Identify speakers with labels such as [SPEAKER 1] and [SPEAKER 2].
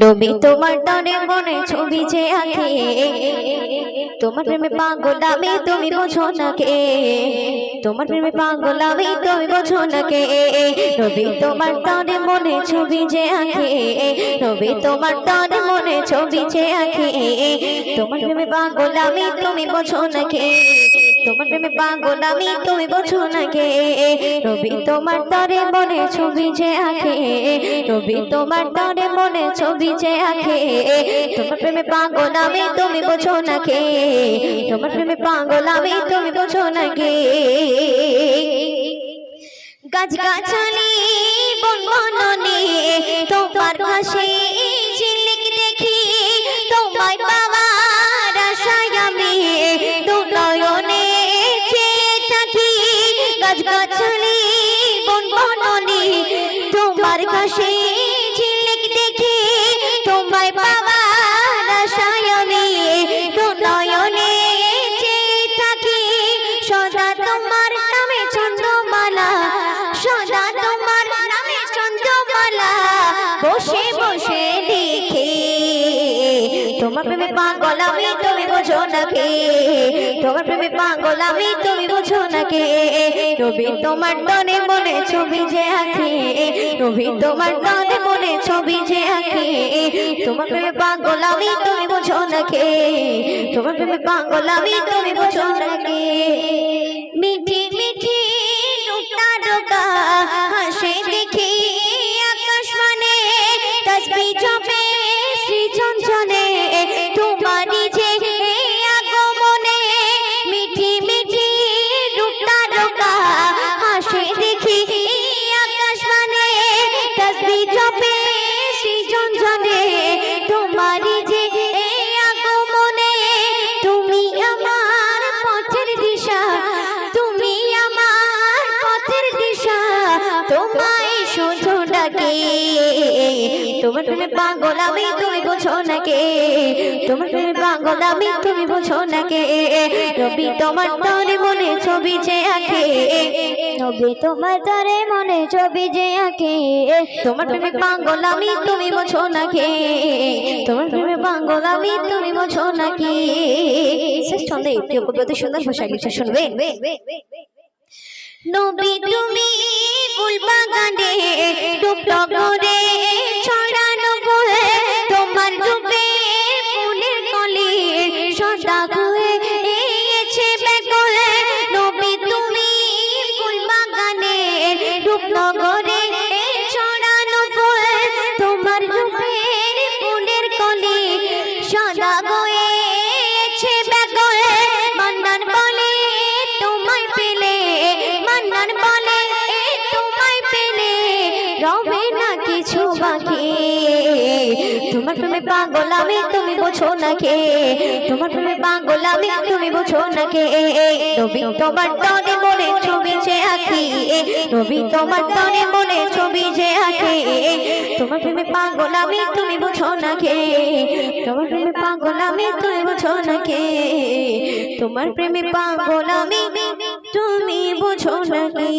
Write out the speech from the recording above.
[SPEAKER 1] নবী তোমার টানে মনে ছবি যে আঁকে, তোমার প্রেমে পাগল আমি তুমি বোঝো না কে, তোমার প্রেমে পাগল আমি তুমি বোঝো না কে। নবী তোমার টানে মনে ছবি যে আঁকে, নবী তোমার টানে মনে ছবি যে আঁকে, তোমার প্রেমে পাগল আমি তুমি বোঝো না কে, তোমার প্রেমে পাগল আমি তুমি বোঝো না কে। নবী তোমার টানে মনে ছবি যে আঁকে, নবী তোমার টানে মনে ছবি যে আঁকে, তোমার প্রেমে পাগল আমি তুমি বোঝো না কে, তোমার প্রেমে পাগল আমি তুমি বোঝো না কে। গাছ গাছালি বন বননে তোমার ভাসে ঝিলিক দেখি, তোমায় পাওয়ার আশায় আমি দু নয়নে চেয়ে থাকি। গাছ গাছালি বন বননে তোমার ভাসে ঝিলিক দেখি, তোমায় পাওয়ার আশায় আমি দু নয়নে চেয়ে থাকি। সদা তোমার নামে চন্দ্রমালা, সদা তোমার নামে চন্দ্রমালা বসে বসে লিখে, তোমার প্রেমে পাগল আমি তুমি বোঝো না কে, তোমার প্রেমে পাগল আমি তুমি বোঝো না কে। নবী তোমার টানে মনে ছবি যে আঁকে, নবী তোমার টানে মনে ছবি যে আঁকে, তোমার প্রেমে পাগল আমি তুমি বোঝো না কে, তোমার প্রেমে পাগল আমি তুমি বোঝো না কে। মিঠি মিঠি রূপটা ঢোকা হাসে দেখি আকাশ মানে, তসবিহ জপে সৃজনজনে তোমারই যে আগমনে। মিঠি মিঠি রূপটা ঢোকা হাসে দেখি আকাশ মানে, তসবিহ জপে সৃজনজনে তোমারই যে আগমনে। তুমি আমার পথের দিশা, তুমি আমার পথের দিশা, তোমায় শুধু ডাকি। তোমার প্রেমে পাগল আমি তুমি বোঝো না কে, তোমার প্রেমে পাগল আমি তুমি বোঝো না কে। নবী তোমার টানে মনে ছবি যে আঁকে, নবী তোমার টানে মনে ছবি যে আঁকে, তোমার প্রেমে পাগল আমি তুমি বোঝো না কে, তোমার প্রেমে পাগল আমি তুমি বোঝো না কে। শেষ ছন্দে প্রিয় কবি অতি সুন্দর ভাষায় লিখে শুনবে। নবী তুমি ফুল বাগানে টুকটুকে ছড়ানো ফুল, তোমার রূপে ফুলের কলি সদা হয়েছে ব্যাকুল। নবী তুমি ফুল বাগানে টুকটুকে ছড়ানো ফুল, তোমার রূপে ফুলের কলি সদা হয়েছে ব্যাকুল। মান্নান বলে তোমায় পেলে, মান্নান বলে তোমায় পেলে রবে না কিছু বাকি। তোমার প্রেমে পাগল আমি তুমি বোঝো না কে, তোমার প্রেমে পাগল আমি তুমি বোঝো না কে। নবী তোমার টানে মনে ছবি যে আঁকি, নবী তোমার টানে মনে ছবি যে আঁকে, তোমার প্রেমে পাগল আমি তুমি বোঝো না কে, তোমার প্রেমে পাগল আমি তুমি বোঝো না কে, তোমার প্রেমে পাগল আমি তুমি বোঝো না কে।